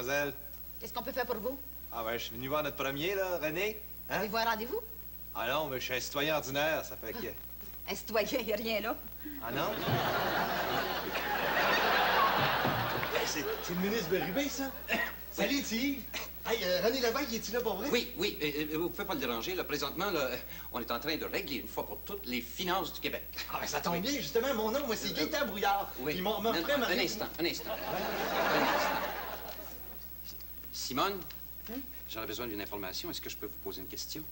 mademoiselle. Qu'est-ce qu'on peut faire pour vous? Ah ben, je suis venu voir notre premier, là, René. Hein? Avez-vous un rendez-vous? Ah non, mais je suis un citoyen ordinaire, ça fait que... Un citoyen, il n'y a rien là. Ah non? C'est le ministre Bérubé, ça? Salut, Steve! Hey, René Lévesque, est-il là pour vrai? Oui, vous pouvez pas le déranger, là. Présentement, là, on est en train de régler une fois pour toutes les finances du Québec. Ah, ben ça tombe bien, justement, mon nom, moi, c'est Gaëtan Brouillard. Oui. Ils m'ont Un repris instant. Simone, j'aurais besoin d'une information. Est-ce que je peux vous poser une question?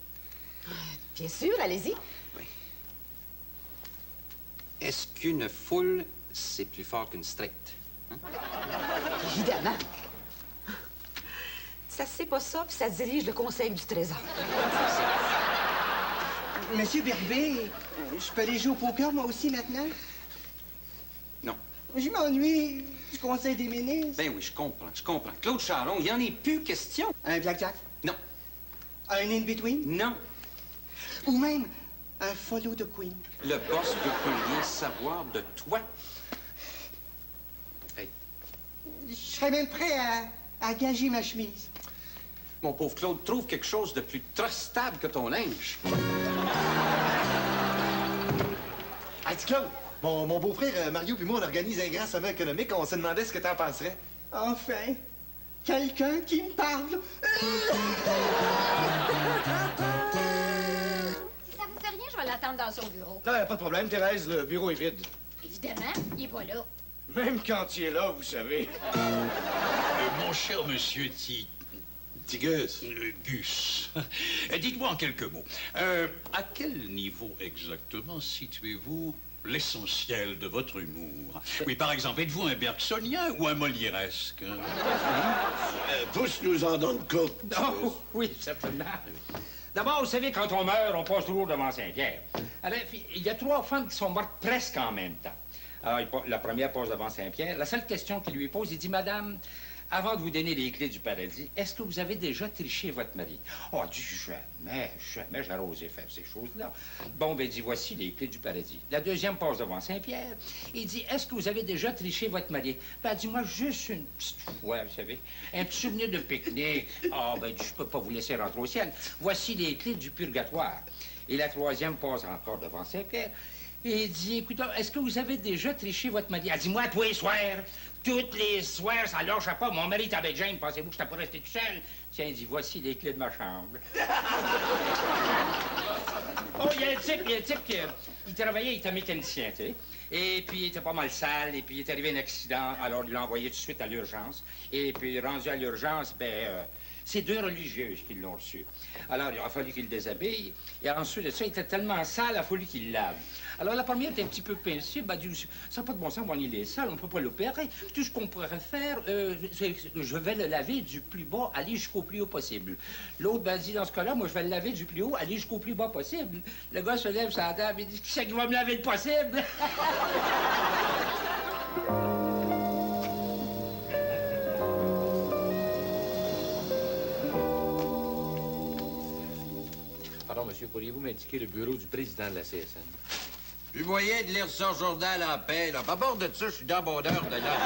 Bien sûr, allez-y. Oui. Est-ce qu'une foule, c'est plus fort qu'une stricte? Hein? Évidemment. Ça, c'est pas ça, puis ça dirige le Conseil du Trésor. Monsieur Bérubé, je peux aller jouer au poker, moi aussi, maintenant? Non. Je m'ennuie du Conseil des ministres. Ben oui, je comprends. Claude Charon, il n'y en est plus question. Un blackjack? Non. Un in-between? Non. Ou même un follow the queen? Le boss ne peut rien savoir de toi. Hey, Je serais même prêt à gager ma chemise. mon pauvre Claude, trouve quelque chose de plus trustable que ton linge. Hey, petit Claude, mon beau-frère Mario puis moi, on organise un grand sommet économique. On se demandait ce que t'en penserais. Enfin, quelqu'un qui me parle. Si ça vous fait rien, je vais l'attendre dans son bureau. Non, pas de problème, Thérèse, le bureau est vide. Évidemment, il est pas là. Même quand il est là, vous savez. Mon cher monsieur Tigus. Gus, dites-moi en quelques mots, à quel niveau exactement situez-vous l'essentiel de votre humour? Oui, par exemple, êtes-vous un bergsonien ou un molièresque? Pousse-nous en donne compte. Oh, oui, certainement. D'abord, vous savez, quand on meurt, on passe toujours devant Saint-Pierre. Alors, il y a 3 femmes qui sont mortes presque en même temps. Alors, la première passe devant Saint-Pierre. La seule question qu'il lui pose, il dit, « Madame, avant de vous donner les clés du paradis, est-ce que vous avez déjà triché votre mari? » Oh, elle dit, jamais j'aurais osé faire ces choses-là. Bon, ben, il dit, voici les clés du paradis. La deuxième passe devant Saint-Pierre. Il dit, est-ce que vous avez déjà triché votre mari? Ben, elle dit, moi, juste une petite fois, vous savez, un petit souvenir de pique-nique. Ah, ben, je peux pas vous laisser rentrer au ciel. Voici les clés du purgatoire. Et la troisième passe encore devant Saint-Pierre. Et il dit, écoutez, est-ce que vous avez déjà triché votre mari? Elle dit, moi, tous les soirs, toutes les soirs, ça lâchait pas. Mon mari est avec James, pensez-vous que j'étais pas resté tout seul? Tiens, il dit, voici les clés de ma chambre. Oh, il y a un type qui il travaillait, il était mécanicien, tu sais. Et puis, il était pas mal sale, et puis il est arrivé un accident, alors il l'a envoyé tout de suite à l'urgence. Et puis, rendu à l'urgence, c'est 2 religieuses qui l'ont reçu. Alors, il a fallu qu'il le déshabille. Et ensuite de ça, il était tellement sale, il a fallu qu'il le lave. Alors, la première était un petit peu pincée. Ben, dit, ça n'a pas de bon sens, bon, il est sale, on ne peut pas l'opérer. Tout ce qu'on pourrait faire, je vais le laver du plus bas, aller jusqu'au plus haut possible. L'autre, ben, dit, dans ce cas-là, moi, je vais le laver du plus haut, aller jusqu'au plus bas possible. Le gars se lève sur la table et dit, qui c'est qui va me laver le possible? Pardon, monsieur, pourriez-vous m'indiquer le bureau du président de la CSN? Plus moyen de lire son journal en paix, là. À bord de ça, je suis dans mon heure de là.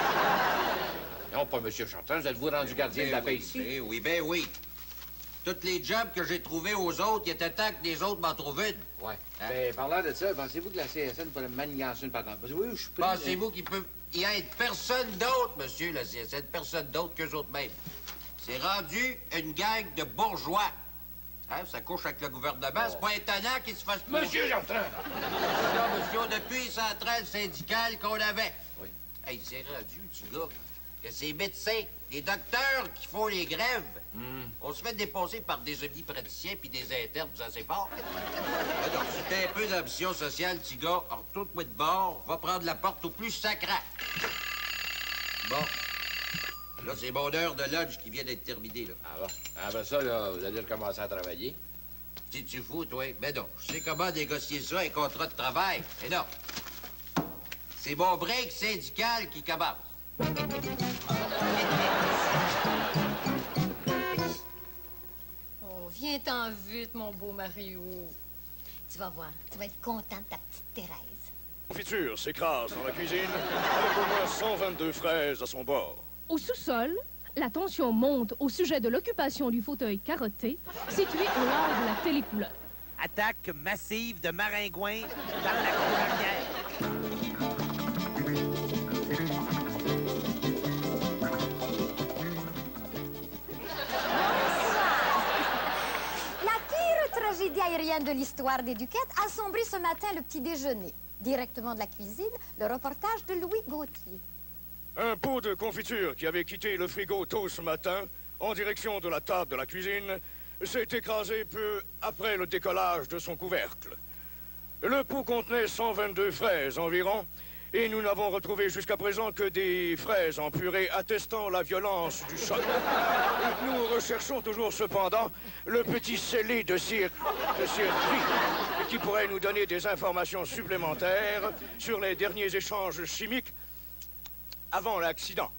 Non, pas monsieur Chantin, vous êtes-vous rendu gardien de la paix ici? Ben oui. Tous les jobs que j'ai trouvés aux autres, il était temps que les autres m'en trouvent une. Ouais. Hein? Ben, parlant de ça, pensez-vous que la CSN pourrait manigancer une patente? Parce que oui, je suis Pensez-vous qu'il peut y être personne d'autre, monsieur, la CSN, personne d'autre qu'eux autres mêmes. C'est rendu une gang de bourgeois. Hein, ça couche avec le gouvernement, c'est pas étonnant qu'ils se fassent... Monsieur Jean-François! Non, monsieur, depuis les centrales syndicales qu'on avait. Oui. Hey, c'est rendu, petit gars, que c'est médecins, les docteurs qui font les grèves. On se fait dépasser par des omnipraticiens puis des internes, vous en savez pas. Alors, si t'as un peu d'ambition sociale, petit gars, retourne-toi de bord, va prendre la porte au plus sacrant. Bon. Là, c'est mon heure de lunch qui vient d'être terminée, là. Ah bon? Ah ben ça, là, vous allez recommencer à travailler. Tu fous, toi? Mais non, je sais comment négocier ça, un contrat de travail. Mais non. C'est mon break syndical qui commence. Oh, viens-t'en vite, mon beau Mario. Tu vas voir, tu vas être content de ta petite Thérèse. La confiture s'écrase dans la cuisine avec au moins 122 fraises à son bord. Au sous-sol, la tension monte au sujet de l'occupation du fauteuil carotté situé au large de la télécouleur. Attaque massive de maringouins dans la cour arrière. La pire tragédie aérienne de l'histoire des Duquettes a sombré ce matin le petit déjeuner. Directement de la cuisine, le reportage de Louis Gauthier. Un pot de confiture qui avait quitté le frigo tôt ce matin, en direction de la table de la cuisine, s'est écrasé peu après le décollage de son couvercle. Le pot contenait 122 fraises environ, et nous n'avons retrouvé jusqu'à présent que des fraises en purée attestant la violence du choc. Nous recherchons toujours cependant le petit scellé de circuit qui pourrait nous donner des informations supplémentaires sur les derniers échanges chimiques avant l'accident.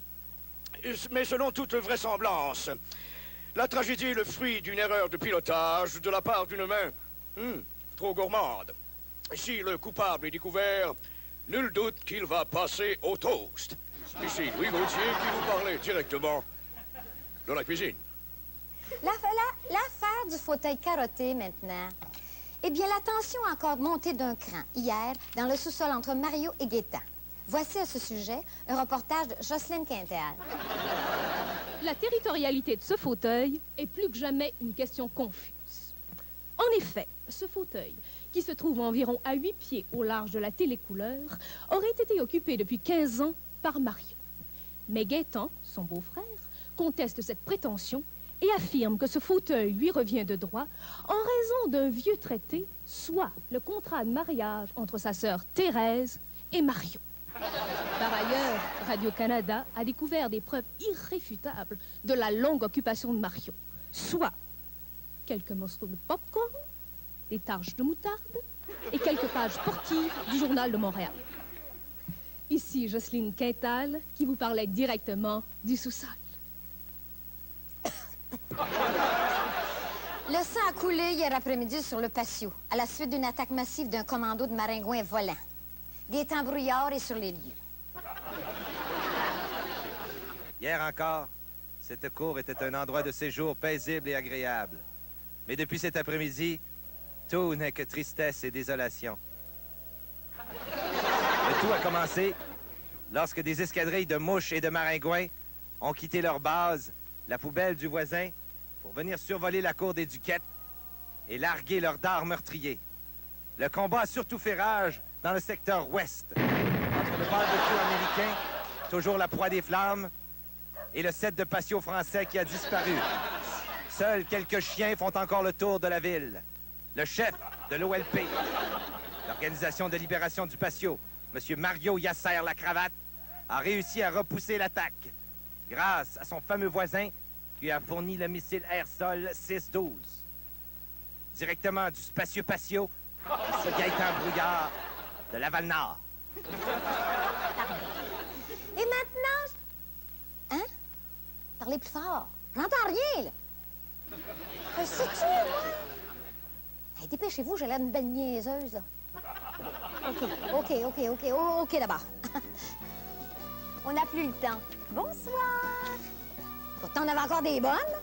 Mais selon toute vraisemblance, la tragédie est le fruit d'une erreur de pilotage de la part d'une main trop gourmande. Si le coupable est découvert, nul doute qu'il va passer au toast. Ici Louis Gauthier qui vous parlait directement de la cuisine. L'affaire du fauteuil carotté maintenant. Eh bien, la tension a encore monté d'un cran hier dans le sous-sol entre Mario et Gaétan. Voici à ce sujet un reportage de Jocelyne Quintal. La territorialité de ce fauteuil est plus que jamais une question confuse. En effet, ce fauteuil, qui se trouve environ à 8 pieds au large de la télécouleur, aurait été occupé depuis 15 ans par Mario. Mais Gaétan, son beau-frère, conteste cette prétention et affirme que ce fauteuil lui revient de droit en raison d'un vieux traité, soit le contrat de mariage entre sa sœur Thérèse et Mario. Par ailleurs, Radio-Canada a découvert des preuves irréfutables de la longue occupation de Mario, soit quelques morceaux de pop-corn, des taches de moutarde et quelques pages sportives du Journal de Montréal. Ici Jocelyne Quintal qui vous parlait directement du sous-sol. Le sang a coulé hier après-midi sur le patio, à la suite d'une attaque massive d'un commando de maringouins volants. Gaétan Brouillard est sur les lieux. Hier encore, cette cour était un endroit de séjour paisible et agréable. Mais depuis cet après-midi, tout n'est que tristesse et désolation. Le tout a commencé lorsque des escadrilles de mouches et de maringouins ont quitté leur base, la poubelle du voisin, pour venir survoler la cour des Duquettes et larguer leurs dards meurtriers. Le combat a surtout fait rage dans le secteur ouest, entre le barbecue américain, toujours la proie des flammes, et le set de patio français qui a disparu. Seuls quelques chiens font encore le tour de la ville. Le chef de l'OLP, l'Organisation de libération du patio, M. Mario Yasser-Lacravate, a réussi à repousser l'attaque grâce à son fameux voisin qui a fourni le missile air-sol 6-12. Directement du spacieux patio, M. Gaétan Brouillard de Laval-Nord. Et maintenant... Hein? Parlez plus fort. J'entends rien, là. C'est-tu, moi? Hey, dépêchez-vous, j'ai l'air d'une belle niaiseuse, là. OK, d'abord. On n'a plus le temps. Bonsoir. Pourtant, on avait encore des bonnes.